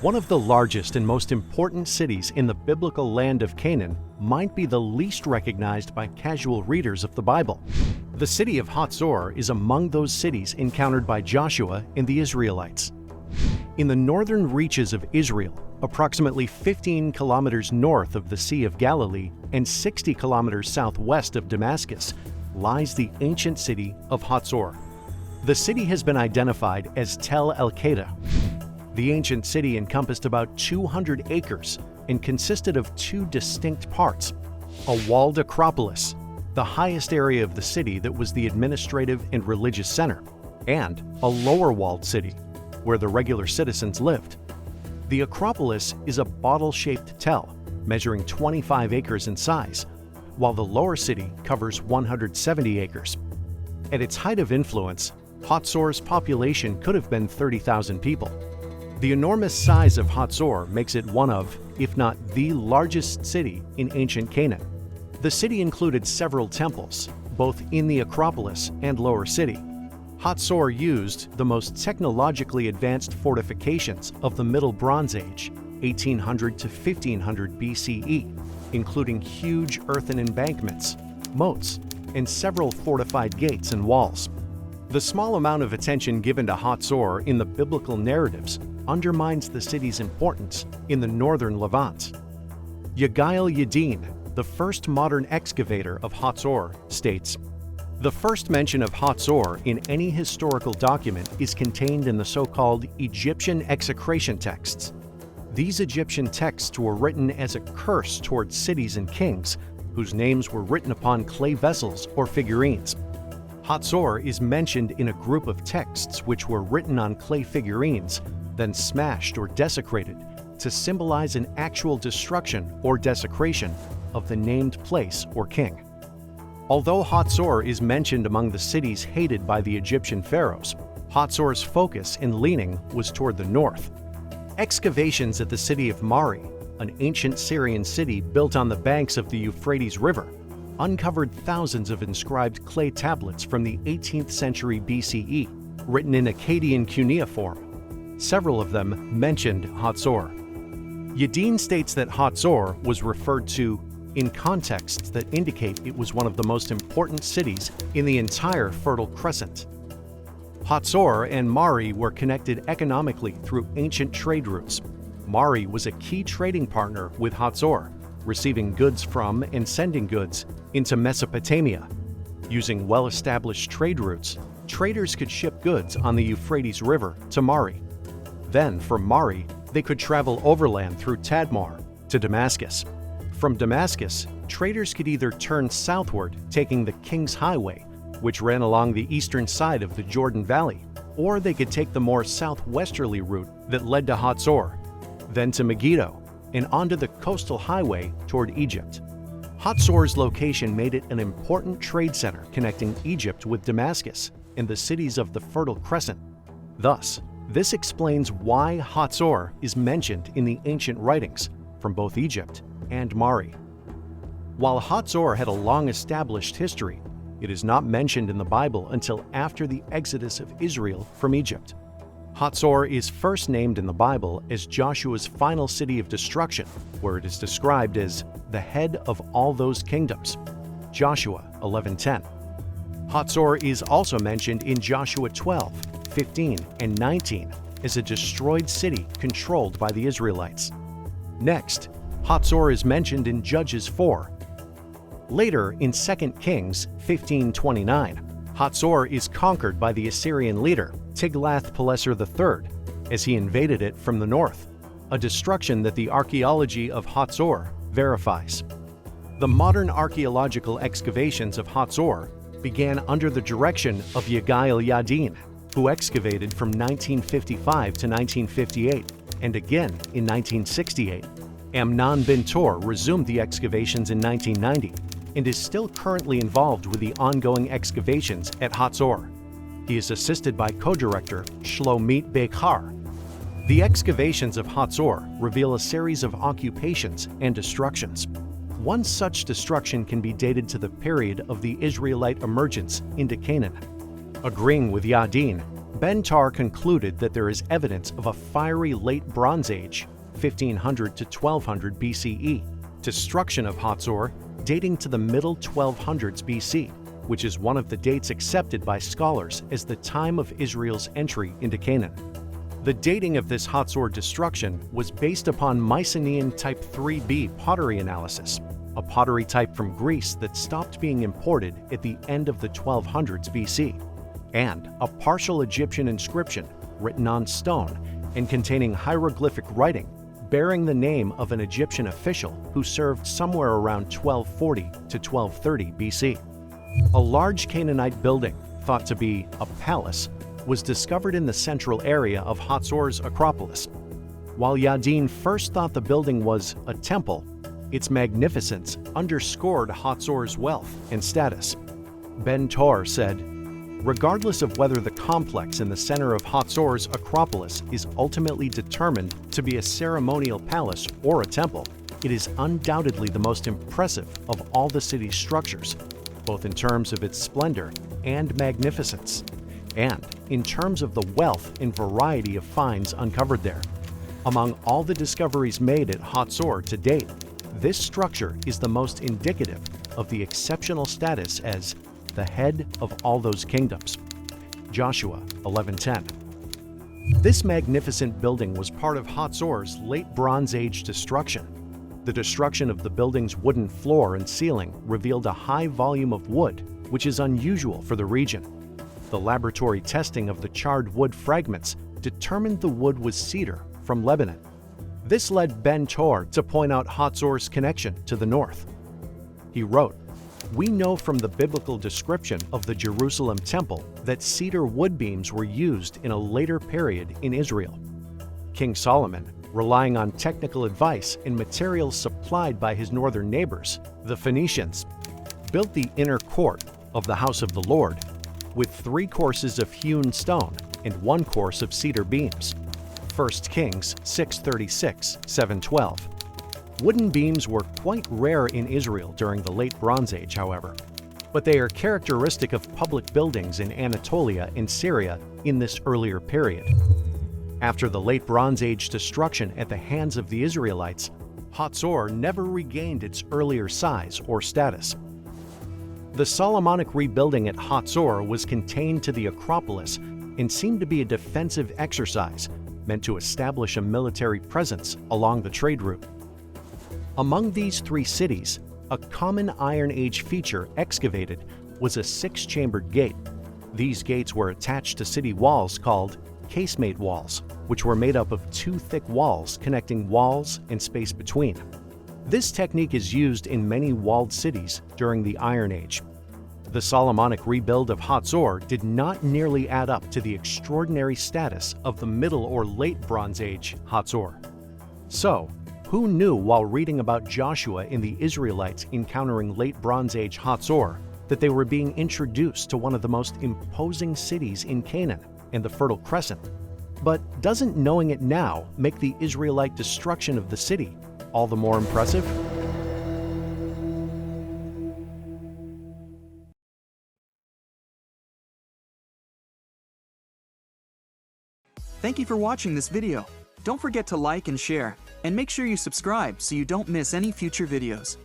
One of the largest and most important cities in the biblical land of Canaan might be the least recognized by casual readers of the Bible. The city of Hazor is among those cities encountered by Joshua and the Israelites. In the northern reaches of Israel, approximately 15 kilometers north of the Sea of Galilee and 60 kilometers southwest of Damascus, lies the ancient city of Hazor. The city has been identified as Tel El-Qaeda. The ancient city encompassed about 200 acres and consisted of two distinct parts: a walled acropolis, the highest area of the city that was the administrative and religious center, and a lower walled city, where the regular citizens lived. The acropolis is a bottle-shaped tell, measuring 25 acres in size, while the lower city covers 170 acres. At its height of influence, Hazor's population could have been 30,000 people. The enormous size of Hazor makes it one of, if not the largest city in ancient Canaan. The city included several temples, both in the acropolis and lower city. Hazor used the most technologically advanced fortifications of the Middle Bronze Age, 1800 to 1500 BCE, including huge earthen embankments, moats, and several fortified gates and walls. The small amount of attention given to Hazor in the biblical narratives undermines the city's importance in the northern Levant. Yigael Yadin, the first modern excavator of Hazor, states, "The first mention of Hazor in any historical document is contained in the so-called Egyptian execration texts. These Egyptian texts were written as a curse towards cities and kings, whose names were written upon clay vessels or figurines. Hazor is mentioned in a group of texts which were written on clay figurines, then smashed or desecrated to symbolize an actual destruction or desecration of the named place or king." Although Hazor is mentioned among the cities hated by the Egyptian pharaohs, Hazor's focus and leaning was toward the north. Excavations at the city of Mari, an ancient Syrian city built on the banks of the Euphrates River, uncovered thousands of inscribed clay tablets from the 18th century BCE, written in Akkadian cuneiform. Several of them mentioned Hazor. Yadin states that Hazor was referred to in contexts that indicate it was one of the most important cities in the entire Fertile Crescent. Hazor and Mari were connected economically through ancient trade routes. Mari was a key trading partner with Hazor, receiving goods from and sending goods into Mesopotamia. Using well-established trade routes, traders could ship goods on the Euphrates River to Mari. Then, from Mari, they could travel overland through Tadmor to Damascus. From Damascus, traders could either turn southward, taking the King's Highway, which ran along the eastern side of the Jordan Valley, or they could take the more southwesterly route that led to Hazor, then to Megiddo, and onto the coastal highway toward Egypt. Hazor's location made it an important trade center connecting Egypt with Damascus and the cities of the Fertile Crescent. Thus, this explains why Hazor is mentioned in the ancient writings from both Egypt and Mari. While Hazor had a long-established history, it is not mentioned in the Bible until after the exodus of Israel from Egypt. Hazor is first named in the Bible as Joshua's final city of destruction, where it is described as the head of all those kingdoms. Joshua 11:10. Hazor is also mentioned in Joshua 12, 15, and 19 as a destroyed city controlled by the Israelites. Next, Hazor is mentioned in Judges 4. Later, in 2 Kings 15:29, Hazor is conquered by the Assyrian leader Tiglath-Pileser III as he invaded it from the north, a destruction that the archaeology of Hazor verifies. The modern archaeological excavations of Hazor began under the direction of Yigael Yadin, who excavated from 1955 to 1958, and again in 1968. Amnon bin Tor resumed the excavations in 1990 and is still currently involved with the ongoing excavations at Hazor. He is assisted by co-director Shlomit Bekhar. The excavations of Hazor reveal a series of occupations and destructions. One such destruction can be dated to the period of the Israelite emergence into Canaan. Agreeing with Yadin, Ben-Tar concluded that there is evidence of a fiery late Bronze Age, 1500 to 1200 BCE, destruction of Hazor dating to the middle 1200s BC, which is one of the dates accepted by scholars as the time of Israel's entry into Canaan. The dating of this Hazor destruction was based upon Mycenaean Type 3b pottery analysis, a pottery type from Greece that stopped being imported at the end of the 1200s BC, and a partial Egyptian inscription written on stone and containing hieroglyphic writing bearing the name of an Egyptian official who served somewhere around 1240 to 1230 BC. A large Canaanite building, thought to be a palace, was discovered in the central area of Hazor's Acropolis. While Yadin first thought the building was a temple, its magnificence underscored Hazor's wealth and status. Ben-Tar said, "Regardless of whether the complex in the center of Hazor's Acropolis is ultimately determined to be a ceremonial palace or a temple, it is undoubtedly the most impressive of all the city's structures, both in terms of its splendor and magnificence, and in terms of the wealth and variety of finds uncovered there. Among all the discoveries made at Hazor to date, this structure is the most indicative of the exceptional status as the head of all those kingdoms." Joshua 11:10. This magnificent building was part of Hazor's late Bronze Age destruction. The destruction of the building's wooden floor and ceiling revealed a high volume of wood, which is unusual for the region. The laboratory testing of the charred wood fragments determined the wood was cedar from Lebanon. This led Ben-Tar to point out Hazor's connection to the north. He wrote, "We know from the biblical description of the Jerusalem temple that cedar wood beams were used in a later period in Israel. King Solomon, relying on technical advice and materials supplied by his northern neighbors, the Phoenicians, built the inner court of the house of the Lord with 3 courses of hewn stone and 1 course of cedar beams." 1 Kings 6:36, 7:12. Wooden beams were quite rare in Israel during the late Bronze Age, however, but they are characteristic of public buildings in Anatolia and Syria in this earlier period. After the late Bronze Age destruction at the hands of the Israelites, Hazor never regained its earlier size or status. The Solomonic rebuilding at Hazor was contained to the Acropolis and seemed to be a defensive exercise meant to establish a military presence along the trade route. Among these 3 cities, a common Iron Age feature excavated was a 6-chambered gate. These gates were attached to city walls called casemate walls, which were made up of 2 thick walls connecting walls and space between. This technique is used in many walled cities during the Iron Age. The Solomonic rebuild of Hazor did not nearly add up to the extraordinary status of the Middle or Late Bronze Age Hazor. So, who knew while reading about Joshua and the Israelites encountering Late Bronze Age Hazor that they were being introduced to one of the most imposing cities in Canaan and the Fertile Crescent? But doesn't knowing it now make the Israelite destruction of the city all the more impressive? Thank you for watching this video. Don't forget to like and share, and make sure you subscribe so you don't miss any future videos.